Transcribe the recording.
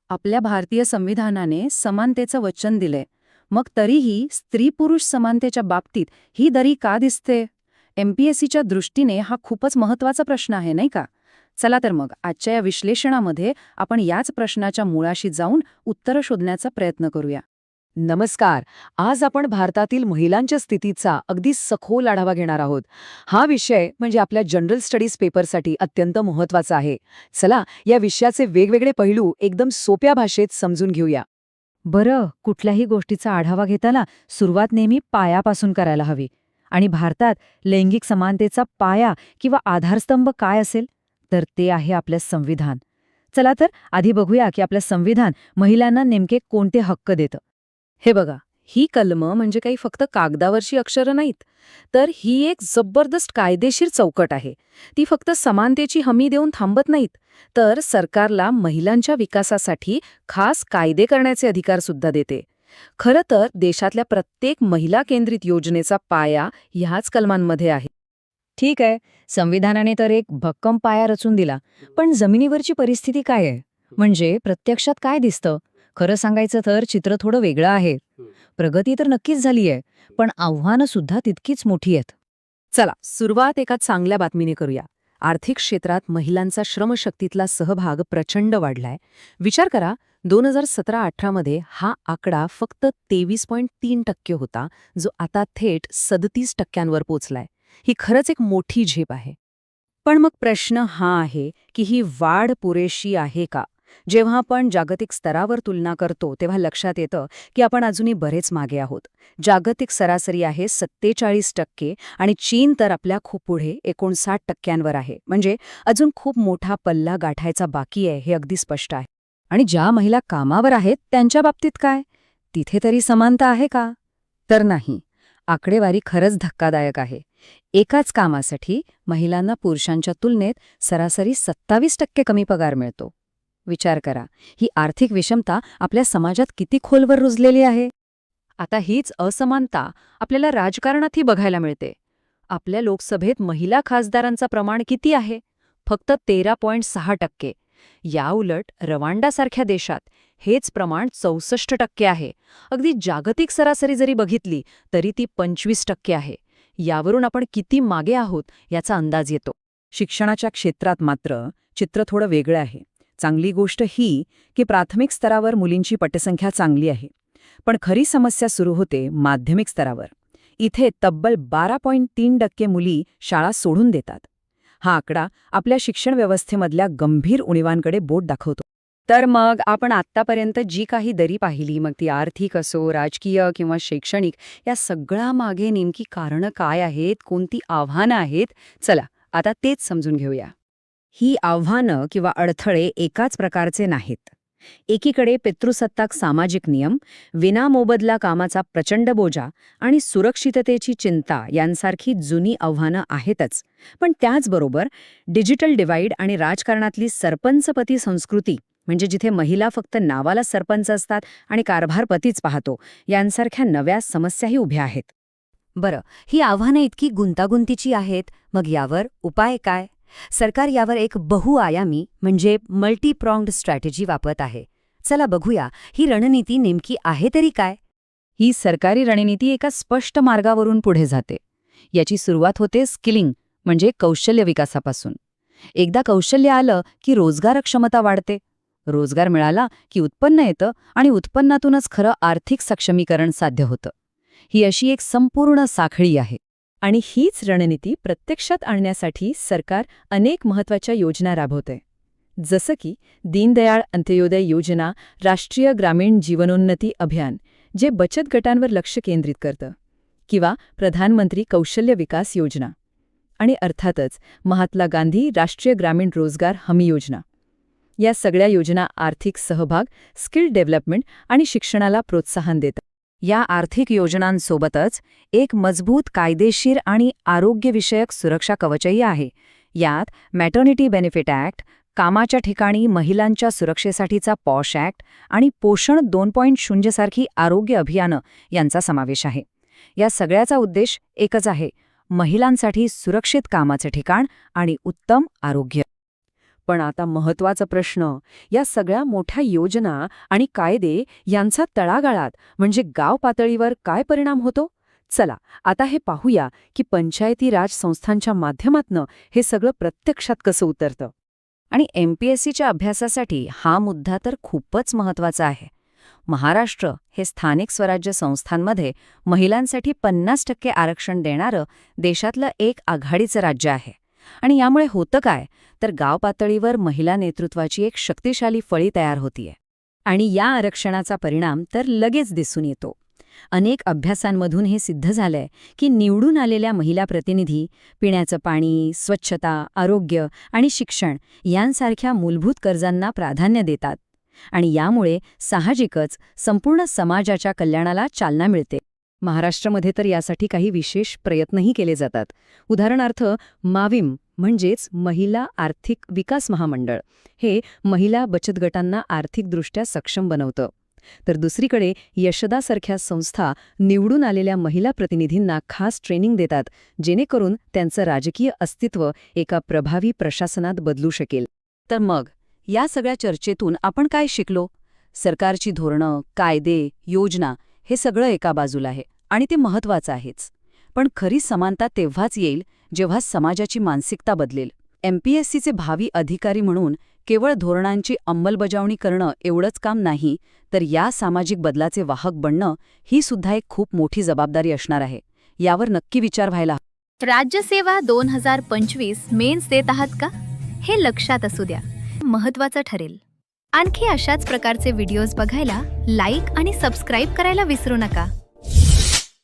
आपल्या भारतीय संविधानाने समानतेचं वचन दिलंय. मग तरीही स्त्री-पुरुष समानतेच्या बाबतीत ही दरी का दिसते? एमपीएससीच्या दृष्टीने हा खूपच महत्वाचा प्रश्न आहे, नाही का? चला तर मग आजच्या या विश्लेषणामध्ये आपण याच प्रश्नाच्या मुळाशी जाऊन उत्तरं शोधण्याचा प्रयत्न करूया. नमस्कार. आज आपण भारतातील महिलांच्या स्थितीचा अगदी सखोल आढावा घेणार आहोत. हा विषय म्हणजे आपल्या जनरल स्टडीज पेपरसाठी अत्यंत महत्वाचा आहे. चला या विषयाचे वेगवेगळे पैलू एकदम सोप्या भाषेत समजून घेऊया. बरं, कुठल्याही गोष्टीचा आढावा घेताना सुरुवात नेहमी पायापासून करायला हवी. आणि भारतात लैंगिक समानतेचा पाया किंवा आधारस्तंभ काय असेल? तर ते आहे आपलं संविधान. चला तर आधी बघूया की आपलं संविधान महिलांना नेमके कोणते हक्क देतं. हे बघा, ही कलमं म्हणजे काही फक्त कागदावरची अक्षरं नाहीत, तर ही एक जबरदस्त कायदेशीर चौकट आहे. ती फक्त समानतेची हमी देऊन थांबत नाहीत, तर सरकारला महिलांच्या विकासासाठी खास कायदे करण्याचे अधिकार सुद्धा देते. खरं तर देशातल्या प्रत्येक महिला केंद्रित योजनेचा पाया ह्याच कलमांमध्ये आहे. ठीक आहे, संविधानाने तर एक भक्कम पाया रचून दिला, पण जमिनीवरची परिस्थिती काय आहे? म्हणजे प्रत्यक्षात काय दिसतं? खरं सांगायचं तर चित्र थोडं वेगळं आहे. प्रगती तर नक्कीच झालीय, पण आव्हानं सुद्धा तितकीच मोठी आहेत. चला, सुरुवात एका चांगल्या बातमीने करूया. आर्थिक क्षेत्रात महिलांचा श्रमशक्तीतला सहभाग प्रचंड वाढलाय. विचार करा, 2017-18 मध्ये हा आकडा फक्त 23.3% होता, जो आता थेट 37% पोचलाय. ही खरंच एक मोठी झेप आहे. पण मग प्रश्न हा आहे की ही वाढ पुरेशी आहे का? जेव्हा आपण जागतिक स्तरावर तुलना करतो तेव्हा लक्षात येतं की आपण अजूनही बरेच मागे आहोत. जागतिक सरासरी आहे 47% आणि चीन तर आपल्या खूप पुढे 59% आहे. म्हणजे अजून खूप मोठा पल्ला गाठायचा बाकी आहे, हे अगदी स्पष्ट आहे. आणि ज्या महिला कामावर आहेत त्यांच्या बाबतीत काय? तिथे तरी समानता आहे का? तर नाही. आकडेवारी खरंच धक्कादायक आहे. एकाच कामासाठी महिलांना पुरुषांच्या तुलनेत सरासरी 27% कमी पगार मिळतो. विचार करा, ही आर्थिक विषमता आपल्या समाजात किती खोलवर रुजलेली आहे. आता हीच असमानता आपल्याला राजकारणातही बघायला मिळते. आपल्या लोकसभेत महिला खासदारांचं प्रमाण किती आहे? फक्त 13.6%. याउलट रवांडासारख्या देशात हेच प्रमाण 64% आहे. अगदी जागतिक सरासरी जरी बघितली तरी ती 25% आहे. यावरून आपण किती मागे आहोत याचा अंदाज येतो. शिक्षणाच्या क्षेत्रात मात्र चित्र थोडं वेगळं आहे. चांगली गोष्ट ही की प्राथमिक स्तरावर मुलींची पटसंख्या चांगली आहे. पण खरी समस्या सुरू होते माध्यमिक स्तरावर. इथे तब्बल 12.3% मुली शाळा सोडून देतात. हा आकडा आपल्या शिक्षण व्यवस्थेमधल्या गंभीर उणीवांकडे बोट दाखवतो. तर मग आपण आत्तापर्यंत जी काही दरी पाहिली, मग ती आर्थिक असो, राजकीय किंवा शैक्षणिक, या सगळ्या मागे नेमकी कारणं काय आहेत, कोणती आव्हानं आहेत? चला, आता तेच समजून घेऊया. ही आव्हानं किंवा अडथळे एकाच प्रकारचे नाहीत. एकीकडे पितृसत्ताक सामाजिक नियम, विनामोबदला कामाचा प्रचंड बोजा आणि सुरक्षिततेची चिंता यांसारखी जुनी आव्हानं आहेतच. पण त्याचबरोबर डिजिटल डिवाइड आणि राजकारणातली सरपंचपती संस्कृती, म्हणजे जिथे महिला फक्त नावाला सरपंच असतात आणि कारभारपतीच पाहतो, यांसारख्या नव्या समस्याही उभ्या आहेत. बरं, ही आव्हानं इतकी गुंतागुंतीची आहेत, मग यावर उपाय काय? सरकार यावर एक बहुआयामी म्हणजे मल्टी प्रॉंग्ड स्ट्रॅटेजी वापरत आहे. चला बघूया, ही रणनीती नेमकी आहे तरी काय? ही सरकारी रणनीती एका स्पष्ट मार्गावरून पुढे जाते. याची सुरुवात होते स्किलिंग म्हणजे कौशल्य विकासापासून. एकदा कौशल्य आलं की रोजगारक्षमता वाढते. रोजगार मिळाला की उत्पन्न येतं आणि उत्पन्नातूनच खरं आर्थिक सक्षमीकरण साध्य होतं. ही अशी एक संपूर्ण साखळी आहे. आणि हीच रणनीती प्रत्यक्षात आणण्यासाठी सरकार अनेक महत्त्वाच्या योजना राबवते. जसं की दीनदयाळ अंत्योदय योजना, राष्ट्रीय ग्रामीण जीवनोन्नती अभियान, जे बचत गटांवर लक्ष केंद्रित करतं, किंवा प्रधानमंत्री कौशल्य विकास योजना, आणि अर्थातच महात्मा गांधी राष्ट्रीय ग्रामीण रोजगार हमी योजना. या सगळ्या योजना आर्थिक सहभाग, स्किल डेव्हलपमेंट आणि शिक्षणाला प्रोत्साहन देतात. या आर्थिक योजनांसोबतच एक मजबूत कायदेशीर आणि आरोग्यविषयक सुरक्षा कवचही आहे. यात मॅटर्निटी बेनिफिट ॲक्ट, कामाच्या ठिकाणी महिलांच्या सुरक्षेसाठीचा पॉश ॲक्ट आणि पोषण 2.0 सारखी आरोग्य अभियानं यांचा समावेश आहे. या सगळ्याचा उद्देश एकच आहे, महिलांसाठी सुरक्षित कामाचे ठिकाण आणि उत्तम आरोग्य. पण आता महत्वाचा प्रश्न, या सगळ्या मोठ्या योजना आणि कायदे यांचा तळागाळात म्हणजे गाव पातळीवर काय परिणाम होतो? चला आता हे पाहूया की पंचायती राज संस्थांच्या माध्यमातनं हे सगळं प्रत्यक्षात कसं उतरतं. आणि MPSCच्या अभ्यासासाठी हा मुद्दा तर खूपच महत्वाचा आहे. महाराष्ट्र हे स्थानिक स्वराज्य संस्थांमध्ये महिलांसाठी 50% आरक्षण देणारं देशातलं एक आघाडीचं राज्य आहे. आणि यामुळे होतं काय, तर गाव पातळीवर महिला नेतृत्वाची एक शक्तिशाली फळी तयार होतीये. आणि या आरक्षणाचा परिणाम तर लगेच दिसून येतो. अनेक अभ्यासांमधून हे सिद्ध झालंय की निवडून आलेल्या महिला प्रतिनिधी पिण्याचं पाणी, स्वच्छता, आरोग्य आणि शिक्षण यांसारख्या मूलभूत गरजांना प्राधान्य देतात. आणि यामुळे साहजिकच संपूर्ण समाजाच्या कल्याणाला चालना मिळते. महाराष्ट्रामध्ये तर यासाठी काही विशेष प्रयत्नही केले जातात. उदाहरणार्थ माविम म्हणजेच महिला आर्थिक विकास महामंडळ हे महिला बचत गटांना आर्थिकदृष्ट्या सक्षम बनवतं. तर दुसरीकडे यशदासारख्या संस्था निवडून आलेल्या महिला प्रतिनिधींना खास ट्रेनिंग देतात, जेणेकरून त्यांचं राजकीय अस्तित्व एका प्रभावी प्रशासनात बदलू शकेल. तर मग या सगळ्या चर्चेतून आपण काय शिकलो? सरकारची धोरणं, कायदे, योजना हे सगळं एका बाजूला आहे आणि ते महत्वाचं आहेच. पण खरी समानता तेव्हाच येईल जेव्हा समाजाची मानसिकता बदलेल. MPSCचे भावी अधिकारी म्हणून केवळ धोरणांची अंमलबजावणी करणं एवढंच काम नाही, तर या सामाजिक बदलाचे वाहक बनणं ही सुद्धा एक खूप मोठी जबाबदारी असणार आहे. यावर नक्की विचार व्हायला. राज्यसेवा 2025 मेन्स देत आहात का? हे लक्षात असू द्या, महत्त्वाचं ठरेल. आणखी अशाच प्रकारचे व्हिडिओज बघायला लाईक आणि सबस्क्राईब करायला विसरू नका.